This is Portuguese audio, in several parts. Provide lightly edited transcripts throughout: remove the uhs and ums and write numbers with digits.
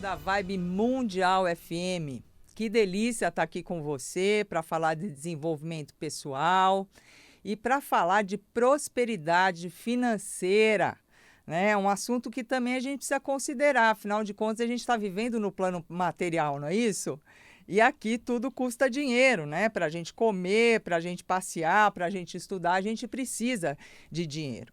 da Vibe Mundial FM. Que delícia estar aqui com você para falar de desenvolvimento pessoal e para falar de prosperidade financeira, né? É um assunto que também a gente precisa considerar, afinal de contas, a gente está vivendo no plano material, não é isso? E aqui tudo custa dinheiro, né? Para a gente comer, para a gente passear, para a gente estudar, a gente precisa de dinheiro.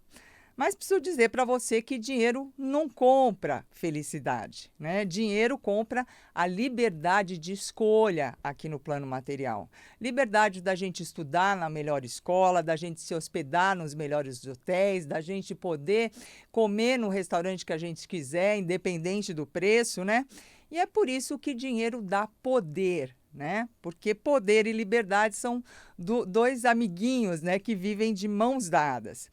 Mas preciso dizer para você que dinheiro não compra felicidade, né? Dinheiro compra a liberdade de escolha aqui no plano material. Liberdade da gente estudar na melhor escola, da gente se hospedar nos melhores hotéis, da gente poder comer no restaurante que a gente quiser, independente do preço, né? E é por isso que dinheiro dá poder, né? Porque poder e liberdade são dois amiguinhos, né, que vivem de mãos dadas.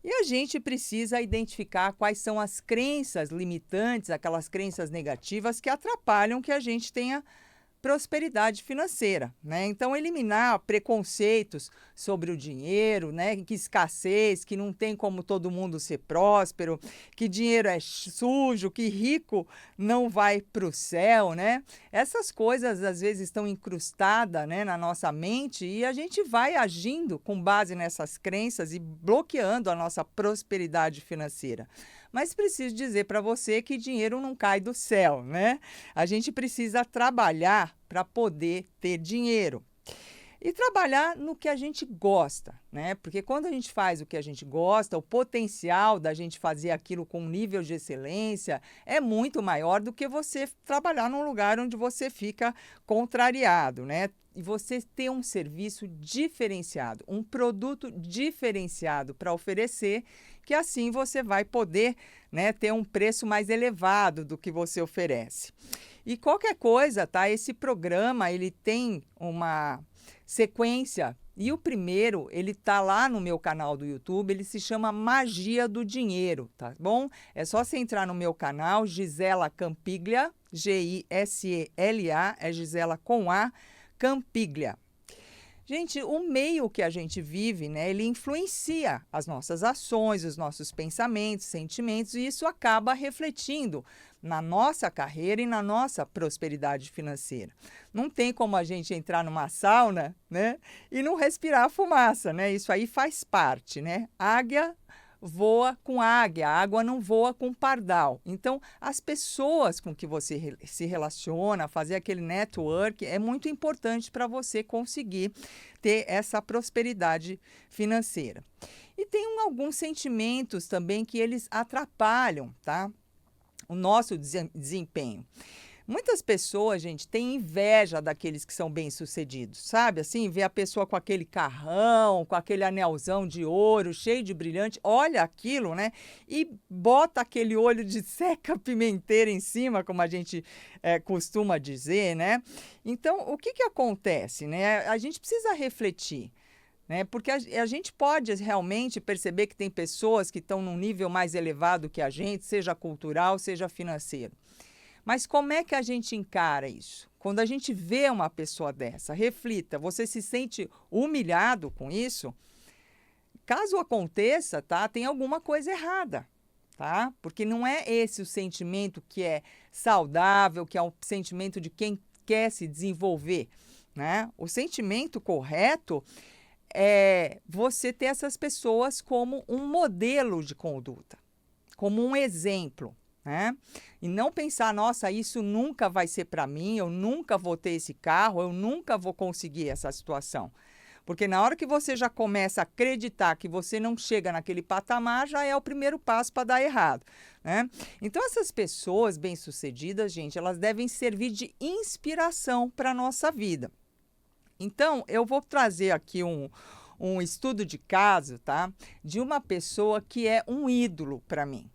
E a gente precisa identificar quais são as crenças limitantes, aquelas crenças negativas que atrapalham que a gente tenha prosperidade financeira, né? Então, eliminar preconceitos sobre o dinheiro, né? Que escassez, que não tem como todo mundo ser próspero, que dinheiro é sujo, que rico não vai para o céu, né? Essas coisas, às vezes, estão incrustadas, né, na nossa mente e a gente vai agindo com base nessas crenças e bloqueando a nossa prosperidade financeira. Mas preciso dizer para você que dinheiro não cai do céu, né? A gente precisa trabalhar para poder ter dinheiro. E trabalhar no que a gente gosta, né? Porque quando a gente faz o que a gente gosta, o potencial da gente fazer aquilo com um nível de excelência é muito maior do que você trabalhar num lugar onde você fica contrariado, né? E você ter um serviço diferenciado, um produto diferenciado para oferecer, que assim você vai poder, né, ter um preço mais elevado do que você oferece. E qualquer coisa, tá? Esse programa, ele tem uma sequência. E o primeiro, ele tá lá no meu canal do YouTube, ele se chama Magia do Dinheiro, tá bom? É só você entrar no meu canal, Gisela Campiglia, Gisela, é Gisela com A, Campiglia. Gente, o meio que a gente vive, né, ele influencia as nossas ações, os nossos pensamentos, sentimentos, e isso acaba refletindo na nossa carreira e na nossa prosperidade financeira. Não tem como a gente entrar numa sauna, né, e não respirar fumaça, né? Isso aí faz parte, né? Águia voa com águia, a água não voa com pardal. Então, as pessoas com que você se relaciona, fazer aquele network, é muito importante para você conseguir ter essa prosperidade financeira. E tem alguns sentimentos também que eles atrapalham, tá? O nosso desempenho. Muitas pessoas, gente, têm inveja daqueles que são bem-sucedidos, sabe? Assim, vê a pessoa com aquele carrão, com aquele anelzão de ouro, cheio de brilhante, olha aquilo, né? E bota aquele olho de seca-pimenteira em cima, como a gente costuma dizer, né? Então, o que acontece, né? A gente precisa refletir, né? Porque a gente pode realmente perceber que tem pessoas que estão num nível mais elevado que a gente, seja cultural, seja financeiro. Mas como é que a gente encara isso? Quando a gente vê uma pessoa dessa, reflita, você se sente humilhado com isso? Caso aconteça, tá? Tem alguma coisa errada, tá? Porque não é esse o sentimento que é saudável, que é um sentimento de quem quer se desenvolver, né? O sentimento correto é você ter essas pessoas como um modelo de conduta, como um exemplo, né? E não pensar, nossa, isso nunca vai ser para mim, eu nunca vou ter esse carro, eu nunca vou conseguir essa situação. Porque na hora que você já começa a acreditar que você não chega naquele patamar, já é o primeiro passo para dar errado, né? Então, essas pessoas bem-sucedidas, gente, elas devem servir de inspiração para a nossa vida. Então, eu vou trazer aqui um estudo de caso, tá? De uma pessoa que é um ídolo para mim.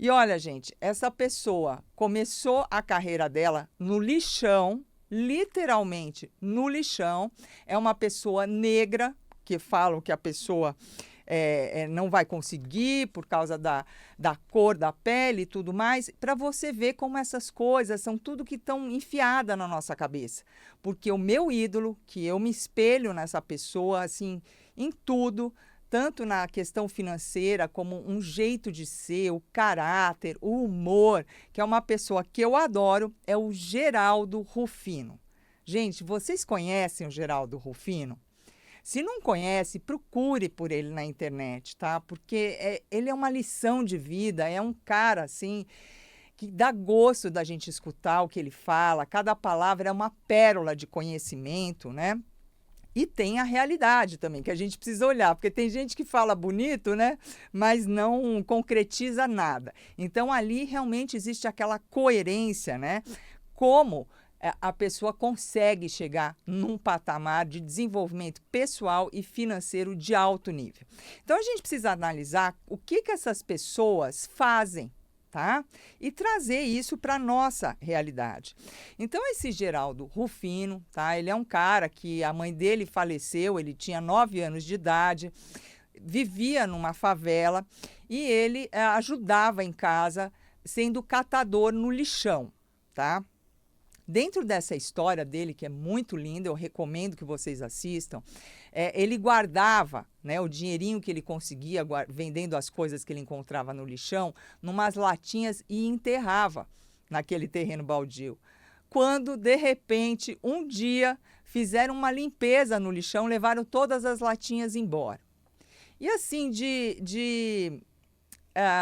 E olha, gente, essa pessoa começou a carreira dela no lixão, literalmente no lixão. É uma pessoa negra, que falam que a pessoa não vai conseguir por causa da cor da pele e tudo mais, para você ver como essas coisas são tudo que estão enfiadas na nossa cabeça. Porque o meu ídolo, que eu me espelho nessa pessoa, assim, em tudo, tanto na questão financeira como um jeito de ser, o caráter, o humor, que é uma pessoa que eu adoro, é o Geraldo Rufino. Gente, vocês conhecem o Geraldo Rufino? Se não conhece, procure por ele na internet, tá? Porque ele é uma lição de vida, é um cara, assim, que dá gosto da gente escutar o que ele fala, cada palavra é uma pérola de conhecimento, né? E tem a realidade também, que a gente precisa olhar, porque tem gente que fala bonito, né? Mas não concretiza nada. Então, ali realmente existe aquela coerência, né? Como a pessoa consegue chegar num patamar de desenvolvimento pessoal e financeiro de alto nível. Então, a gente precisa analisar o que essas pessoas fazem, tá? E trazer isso para a nossa realidade. Então, esse Geraldo Rufino, tá? Ele é um cara que a mãe dele faleceu, ele tinha 9 anos de idade, vivia numa favela e ele ajudava em casa sendo catador no lixão, tá? Dentro dessa história dele, que é muito linda, eu recomendo que vocês assistam, ele guardava, né, o dinheirinho que ele conseguia vendendo as coisas que ele encontrava no lixão, numas latinhas e enterrava naquele terreno baldio. Quando, de repente, um dia, fizeram uma limpeza no lixão, levaram todas as latinhas embora. E assim,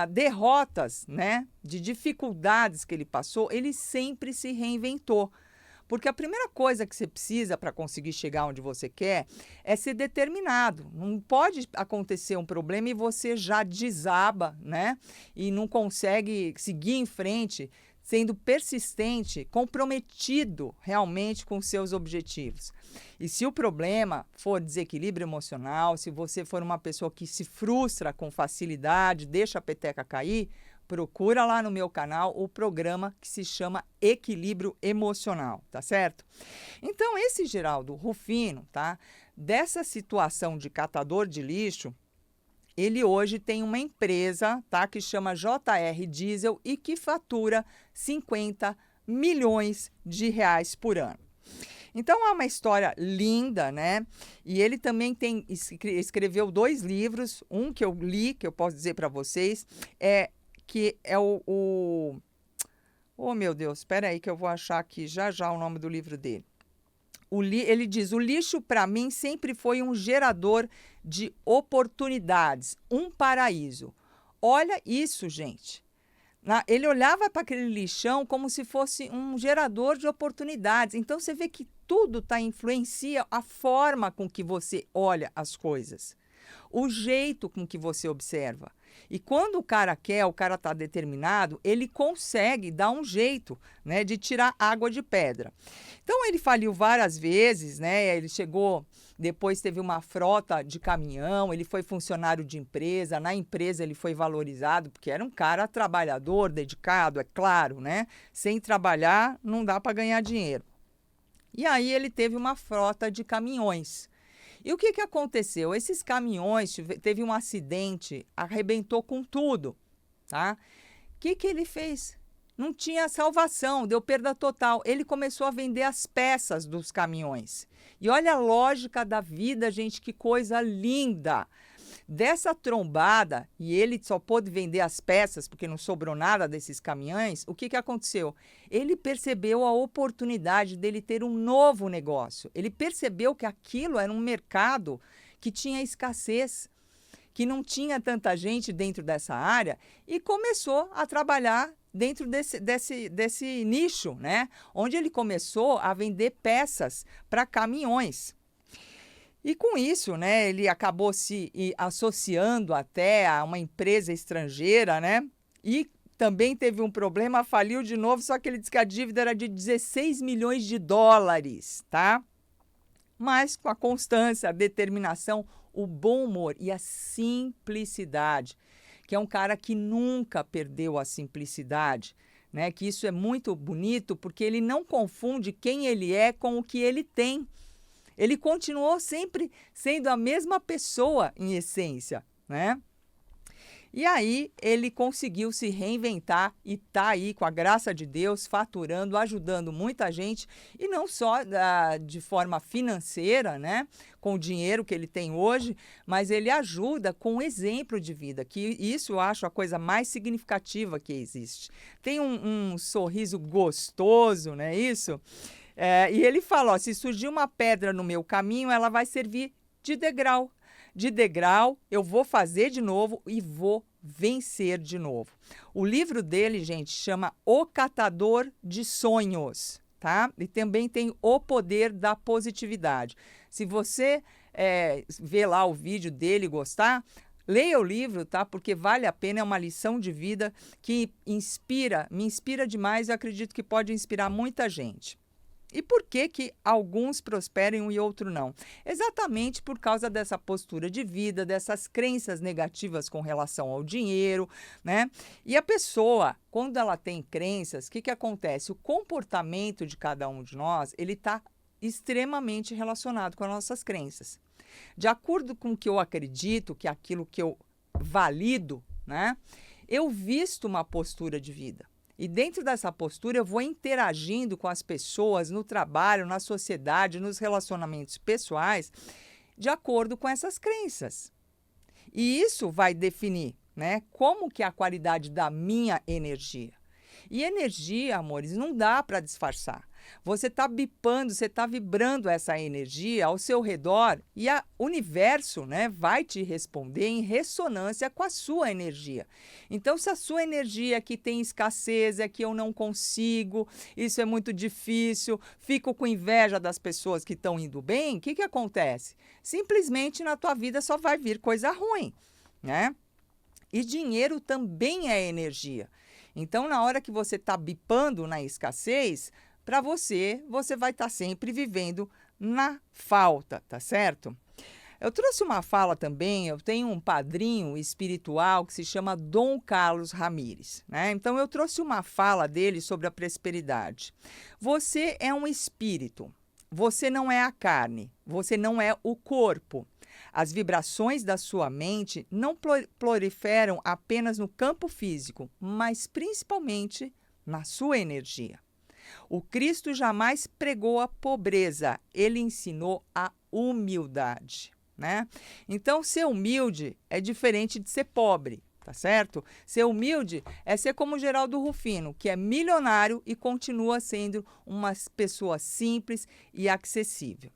derrotas, né, de dificuldades que ele passou, ele sempre se reinventou. Porque a primeira coisa que você precisa para conseguir chegar onde você quer é ser determinado. Não pode acontecer um problema e você já desaba, né? E não consegue seguir em frente, sendo persistente, comprometido realmente com seus objetivos. E se o problema for desequilíbrio emocional, se você for uma pessoa que se frustra com facilidade, deixa a peteca cair, procura lá no meu canal o programa que se chama Equilíbrio Emocional, tá certo? Então, esse Geraldo Rufino, tá? Dessa situação de catador de lixo, ele hoje tem uma empresa, tá? Que chama JR Diesel e que fatura 50 milhões de reais por ano. Então, é uma história linda, né? E ele também escreveu 2 livros, um que eu li, que eu posso dizer para vocês, que é oh, meu Deus, espera aí que eu vou achar aqui já o nome do livro dele. Ele diz, o lixo para mim sempre foi um gerador de oportunidades, um paraíso. Olha isso, gente. Ele olhava para aquele lixão como se fosse um gerador de oportunidades. Então, você vê que tudo influencia a forma com que você olha as coisas, o jeito com que você observa. E quando o cara está determinado, ele consegue dar um jeito, né, de tirar água de pedra. Então, ele faliu várias vezes, né? Ele chegou, depois teve uma frota de caminhão, ele foi funcionário de empresa, na empresa ele foi valorizado, porque era um cara trabalhador, dedicado, é claro, né? Sem trabalhar, não dá para ganhar dinheiro. E aí ele teve uma frota de caminhões. E o que aconteceu? Esses caminhões, teve um acidente, arrebentou com tudo, tá? O que ele fez? Não tinha salvação, deu perda total. Ele começou a vender as peças dos caminhões. E olha a lógica da vida, gente, que coisa linda! Dessa trombada, e ele só pôde vender as peças porque não sobrou nada desses caminhões, o que aconteceu? Ele percebeu a oportunidade dele ter um novo negócio. Ele percebeu que aquilo era um mercado que tinha escassez, que não tinha tanta gente dentro dessa área e começou a trabalhar dentro desse nicho, né? Onde ele começou a vender peças para caminhões. E com isso, né, ele acabou se associando até a uma empresa estrangeira, né? E também teve um problema, faliu de novo, só que ele disse que a dívida era de 16 milhões de dólares, tá? Mas com a constância, a determinação, o bom humor e a simplicidade, que é um cara que nunca perdeu a simplicidade, né? Que isso é muito bonito porque ele não confunde quem ele é com o que ele tem. Ele continuou sempre sendo a mesma pessoa em essência, né? E aí ele conseguiu se reinventar e está aí, com a graça de Deus, faturando, ajudando muita gente, e não só de forma financeira, né, com o dinheiro que ele tem hoje, mas ele ajuda com exemplo de vida, que isso eu acho a coisa mais significativa que existe. Tem um sorriso gostoso, não é isso? E ele fala, ó, se surgir uma pedra no meu caminho, ela vai servir de degrau. De degrau, eu vou fazer de novo e vou vencer de novo. O livro dele, gente, chama O Catador de Sonhos, tá? E também tem O Poder da Positividade. Se você ver lá o vídeo dele e gostar, leia o livro, tá? Porque vale a pena, é uma lição de vida que me inspira demais e acredito que pode inspirar muita gente. E por que que alguns prosperam e outros não? Exatamente por causa dessa postura de vida, dessas crenças negativas com relação ao dinheiro, né? E a pessoa, quando ela tem crenças, o que que acontece? O comportamento de cada um de nós, ele está extremamente relacionado com as nossas crenças. De acordo com o que eu acredito, que é aquilo que eu valido, né? Eu visto uma postura de vida. E dentro dessa postura eu vou interagindo com as pessoas no trabalho, na sociedade, nos relacionamentos pessoais, de acordo com essas crenças. E isso vai definir, né, como que é a qualidade da minha energia. E energia, amores, não dá para disfarçar. Você está bipando, você está vibrando essa energia ao seu redor e o universo, né, vai te responder em ressonância com a sua energia. Então, se a sua energia aqui tem escassez, é que eu não consigo, isso é muito difícil, fico com inveja das pessoas que estão indo bem, o que que acontece? Simplesmente na tua vida só vai vir coisa ruim, né? E dinheiro também é energia. Então, na hora que você está bipando na escassez, para você vai estar sempre vivendo na falta, tá certo? Eu trouxe uma fala também, eu tenho um padrinho espiritual que se chama Dom Carlos Ramires, né? Então, eu trouxe uma fala dele sobre a prosperidade. Você é um espírito, você não é a carne, você não é o corpo. As vibrações da sua mente não proliferam apenas no campo físico, mas principalmente na sua energia. O Cristo jamais pregou a pobreza, ele ensinou a humildade, né? Então, ser humilde é diferente de ser pobre, tá certo? Ser humilde é ser como Geraldo Rufino, que é milionário e continua sendo uma pessoa simples e acessível.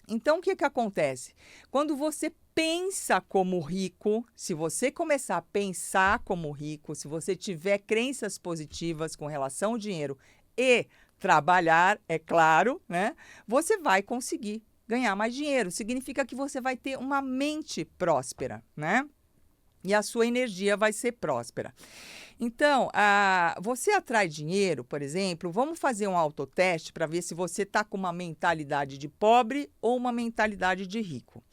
Então, o que que acontece? Quando você pensa como rico, se você começar a pensar como rico, se você tiver crenças positivas com relação ao dinheiro e trabalhar, é claro, né? Você vai conseguir ganhar mais dinheiro. Significa que você vai ter uma mente próspera, né? E a sua energia vai ser próspera. Então, você atrai dinheiro, por exemplo, vamos fazer um autoteste para ver se você está com uma mentalidade de pobre ou uma mentalidade de rico.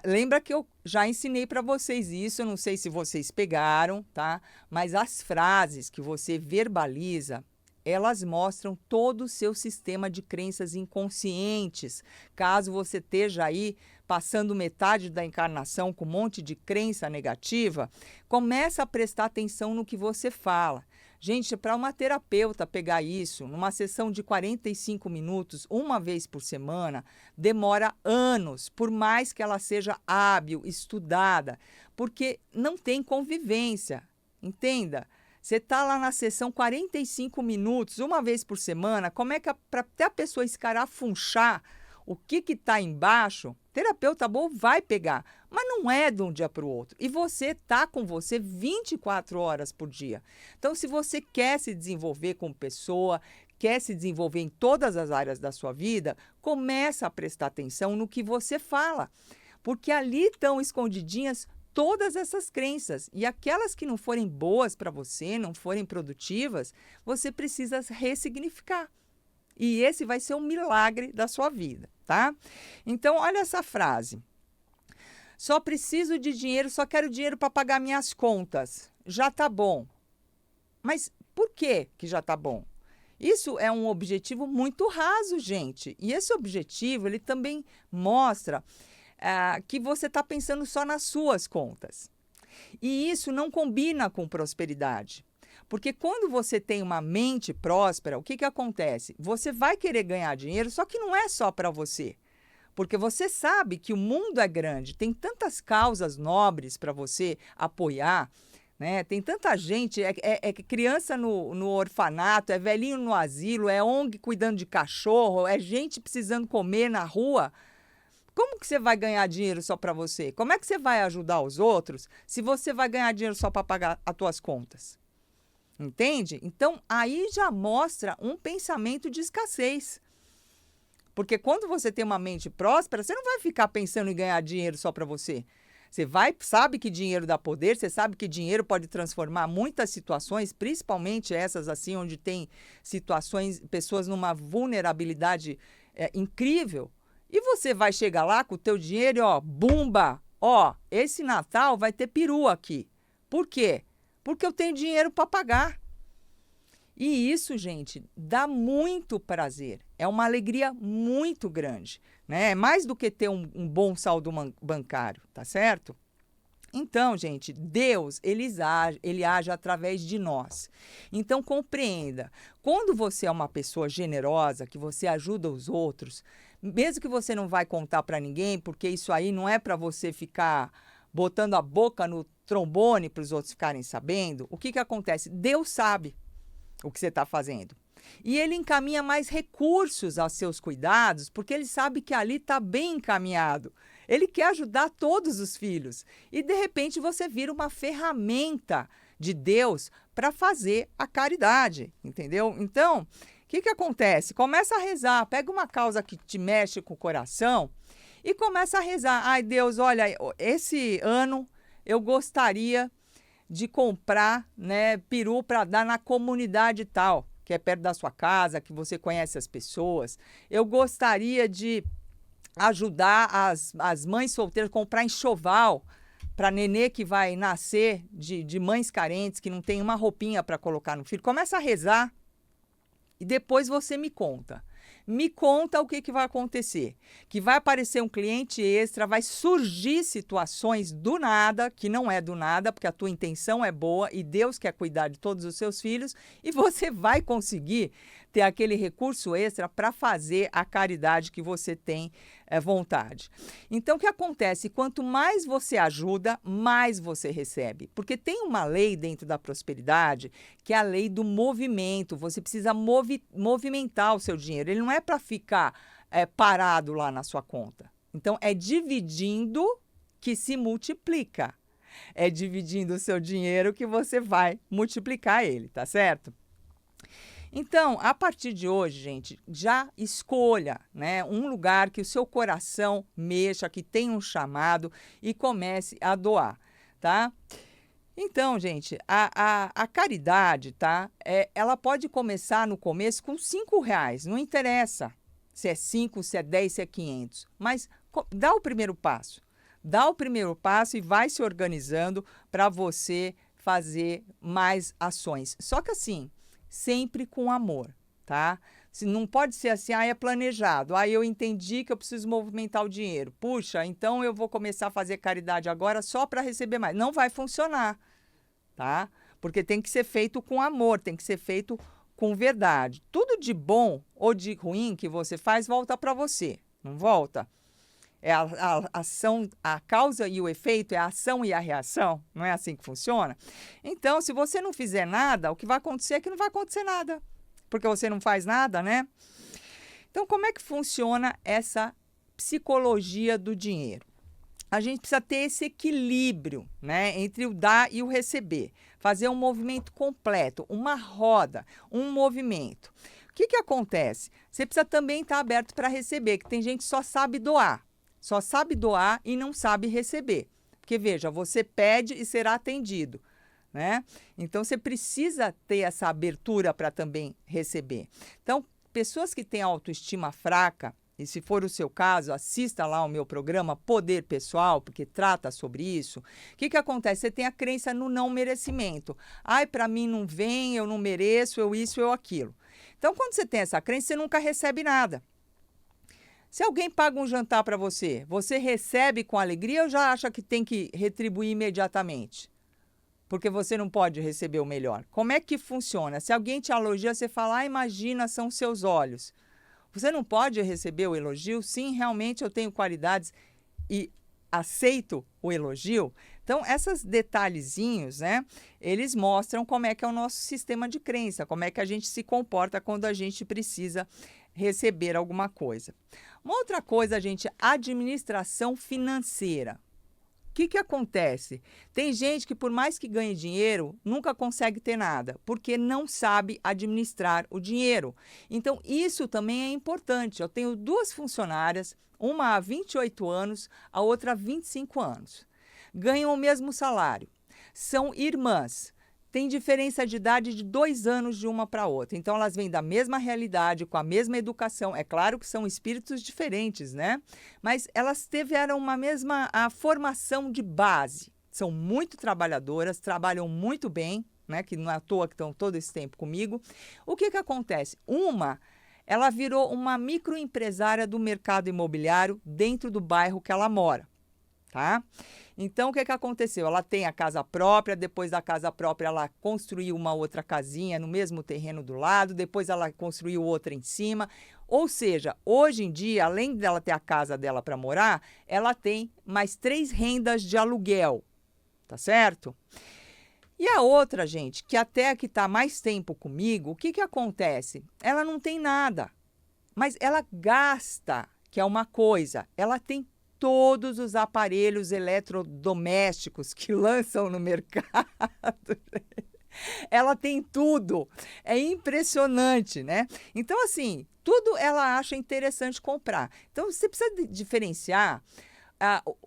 Lembra que eu já ensinei para vocês isso, eu não sei se vocês pegaram, tá? Mas as frases que você verbaliza, elas mostram todo o seu sistema de crenças inconscientes. Caso você esteja aí passando metade da encarnação com um monte de crença negativa, começa a prestar atenção no que você fala. Gente, para uma terapeuta pegar isso, numa sessão de 45 minutos, uma vez por semana, demora anos, por mais que ela seja hábil, estudada, porque não tem convivência, entenda? Você está lá na sessão 45 minutos, uma vez por semana, como é que para até a pessoa escarafunchar o que está embaixo, terapeuta bom vai pegar, mas não é de um dia para o outro. E você está com você 24 horas por dia. Então, se você quer se desenvolver como pessoa, quer se desenvolver em todas as áreas da sua vida, começa a prestar atenção no que você fala, porque ali estão escondidinhas todas essas crenças, e aquelas que não forem boas para você, não forem produtivas, você precisa ressignificar. E esse vai ser um milagre da sua vida, tá? Então, olha essa frase. Só preciso de dinheiro, só quero dinheiro para pagar minhas contas. Já tá bom. Mas por que já tá bom? Isso é um objetivo muito raso, gente. E esse objetivo, ele também mostra que você está pensando só nas suas contas. E isso não combina com prosperidade. Porque quando você tem uma mente próspera, o que que acontece? Você vai querer ganhar dinheiro, só que não é só para você. Porque você sabe que o mundo é grande, tem tantas causas nobres para você apoiar, né? Tem tanta gente, é criança no orfanato, é velhinho no asilo, é ONG cuidando de cachorro, é gente precisando comer na rua. Como que você vai ganhar dinheiro só para você? Como é que você vai ajudar os outros se você vai ganhar dinheiro só para pagar as tuas contas? Entende? Então, aí já mostra um pensamento de escassez. Porque quando você tem uma mente próspera, você não vai ficar pensando em ganhar dinheiro só para você. Você sabe que dinheiro dá poder, você sabe que dinheiro pode transformar muitas situações, principalmente essas assim, onde tem situações, pessoas numa vulnerabilidade incrível. E você vai chegar lá com o teu dinheiro e, ó, bumba! Ó, esse Natal vai ter peru aqui. Por quê? Porque eu tenho dinheiro para pagar. E isso, gente, dá muito prazer. É uma alegria muito grande, né? É mais do que ter um bom saldo bancário, tá certo? Então, gente, Deus, ele age através de nós. Então, compreenda, quando você é uma pessoa generosa, que você ajuda os outros, mesmo que você não vai contar para ninguém, porque isso aí não é para você ficar botando a boca no trombone para os outros ficarem sabendo, o que que acontece? Deus sabe o que você está fazendo. E ele encaminha mais recursos aos seus cuidados, porque ele sabe que ali está bem encaminhado. Ele quer ajudar todos os filhos. E, de repente, você vira uma ferramenta de Deus para fazer a caridade, entendeu? Então, o que que acontece? Começa a rezar, pega uma causa que te mexe com o coração e começa a rezar. Ai, Deus, olha, esse ano eu gostaria de comprar, né, peru para dar na comunidade tal, que é perto da sua casa, que você conhece as pessoas. Eu gostaria de ajudar as mães solteiras a comprar enxoval para nenê que vai nascer de mães carentes, que não tem uma roupinha para colocar no filho. Começa a rezar e depois você me conta. Me conta o que que vai acontecer. Que vai aparecer um cliente extra, vai surgir situações do nada, que não é do nada, porque a tua intenção é boa e Deus quer cuidar de todos os seus filhos, e você vai conseguir ter aquele recurso extra para fazer a caridade que você tem vontade. Então, o que acontece? Quanto mais você ajuda, mais você recebe. Porque tem uma lei dentro da prosperidade, que é a lei do movimento. Você precisa movimentar o seu dinheiro. Ele não é para ficar parado lá na sua conta. Então, é dividindo que se multiplica. É dividindo o seu dinheiro que você vai multiplicar ele, tá certo? Então, a partir de hoje, gente, já escolha, né, um lugar que o seu coração mexa, que tenha um chamado e comece a doar, tá? Então, gente, a caridade, tá? Ela pode começar no começo com R$ 5, não interessa se é 5, se é 10, se é 500, mas dá o primeiro passo. Dá o primeiro passo e vai se organizando para você fazer mais ações. Só que assim, sempre com amor, tá? Não pode ser assim, é planejado. Eu entendi que eu preciso movimentar o dinheiro. Puxa, então eu vou começar a fazer caridade agora só para receber mais. Não vai funcionar, tá? Porque tem que ser feito com amor, tem que ser feito com verdade. Tudo de bom ou de ruim que você faz volta para você, não volta? É a ação, a causa e o efeito, é a ação e a reação. Não é assim que funciona? Então, se você não fizer nada, o que vai acontecer é que não vai acontecer nada. Porque você não faz nada, né? Então, como é que funciona essa psicologia do dinheiro? A gente precisa ter esse equilíbrio, né, entre o dar e o receber. Fazer um movimento completo, uma roda, um movimento. O que que acontece? Você precisa também estar aberto para receber, que tem gente que só sabe doar. Só sabe doar e não sabe receber. Porque, veja, você pede e será atendido, né? Então, você precisa ter essa abertura para também receber. Então, pessoas que têm autoestima fraca, e se for o seu caso, assista lá ao meu programa Poder Pessoal, porque trata sobre isso. O que que acontece? Você tem a crença no não merecimento. Ai, para mim não vem, eu não mereço, eu isso, eu aquilo. Então, quando você tem essa crença, você nunca recebe nada. Se alguém paga um jantar para você, você recebe com alegria ou já acha que tem que retribuir imediatamente? Porque você não pode receber o melhor. Como é que funciona? Se alguém te elogia, você fala, imagina, são seus olhos. Você não pode receber o elogio? Sim, realmente eu tenho qualidades e aceito o elogio. Então, esses detalhezinhos, né, eles mostram como é que é o nosso sistema de crença, como é que a gente se comporta quando a gente precisa receber alguma coisa. Uma outra coisa, gente, administração financeira. O que acontece? Tem gente que, por mais que ganhe dinheiro, nunca consegue ter nada, porque não sabe administrar o dinheiro. Então, isso também é importante. Eu tenho 2 funcionárias, uma há 28 anos, a outra há 25 anos. Ganham o mesmo salário. São irmãs. Tem diferença de idade de 2 anos de uma para outra. Então, elas vêm da mesma realidade, com a mesma educação. É claro que são espíritos diferentes, né? Mas elas tiveram uma mesma formação de base. São muito trabalhadoras, trabalham muito bem, né? Que não é à toa que estão todo esse tempo comigo. O que acontece? Ela virou uma microempresária do mercado imobiliário dentro do bairro que ela mora, tá? Então, o que aconteceu? Ela tem a casa própria, depois da casa própria ela construiu uma outra casinha no mesmo terreno do lado, depois ela construiu outra em cima. Ou seja, hoje em dia, além dela ter a casa dela para morar, ela tem mais 3 rendas de aluguel, tá certo? E a outra, gente, que até que está mais tempo comigo, o que acontece? Ela não tem nada, mas ela gasta, que é uma coisa, ela tem todos os aparelhos eletrodomésticos que lançam no mercado. Ela tem tudo. É impressionante, né? Então, assim, tudo ela acha interessante comprar. Então, você precisa diferenciar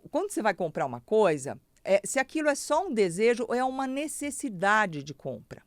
quando você vai comprar uma coisa, se aquilo é só um desejo ou é uma necessidade de compra.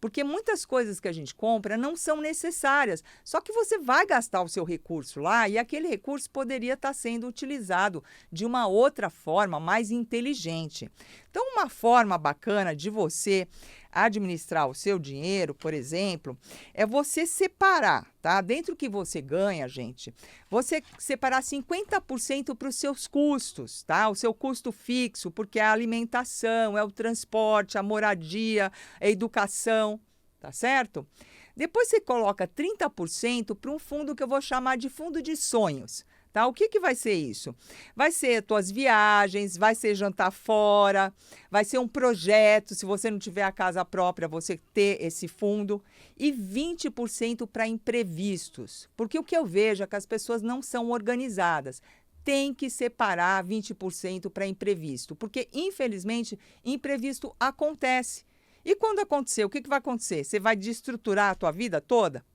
Porque muitas coisas que a gente compra não são necessárias, só que você vai gastar o seu recurso lá e aquele recurso poderia estar sendo utilizado de uma outra forma mais inteligente. Então, uma forma bacana de você administrar o seu dinheiro, por exemplo, é você separar, tá? Dentro do que você ganha, gente, você separar 50% para os seus custos, tá? O seu custo fixo, porque é a alimentação, é o transporte, a moradia, a educação, tá certo? Depois você coloca 30% para um fundo que eu vou chamar de fundo de sonhos. Tá? O que vai ser isso? Vai ser tuas viagens, vai ser jantar fora, vai ser um projeto, se você não tiver a casa própria, você ter esse fundo. E 20% para imprevistos. Porque o que eu vejo é que as pessoas não são organizadas. Tem que separar 20% para imprevisto, porque, infelizmente, imprevisto acontece. E quando acontecer, o que vai acontecer? Você vai desestruturar a tua vida toda?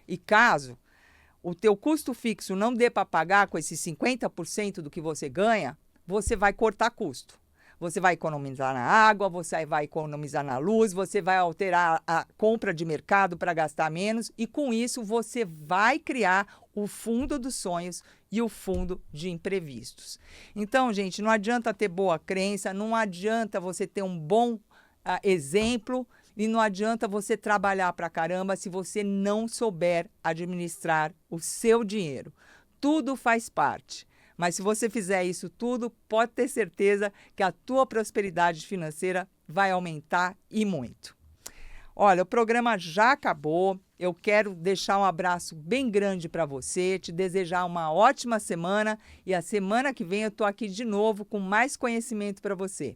E caso o teu custo fixo não dê para pagar com esses 50% do que você ganha, você vai cortar custo. Você vai economizar na água, você vai economizar na luz, você vai alterar a compra de mercado para gastar menos e com isso você vai criar o fundo dos sonhos e o fundo de imprevistos. Então, gente, não adianta ter boa crença, não adianta você ter um bom exemplo, e não adianta você trabalhar pra caramba se você não souber administrar o seu dinheiro. Tudo faz parte. Mas se você fizer isso tudo, pode ter certeza que a tua prosperidade financeira vai aumentar e muito. Olha, o programa já acabou. Eu quero deixar um abraço bem grande para você, te desejar uma ótima semana e a semana que vem eu estou aqui de novo com mais conhecimento para você.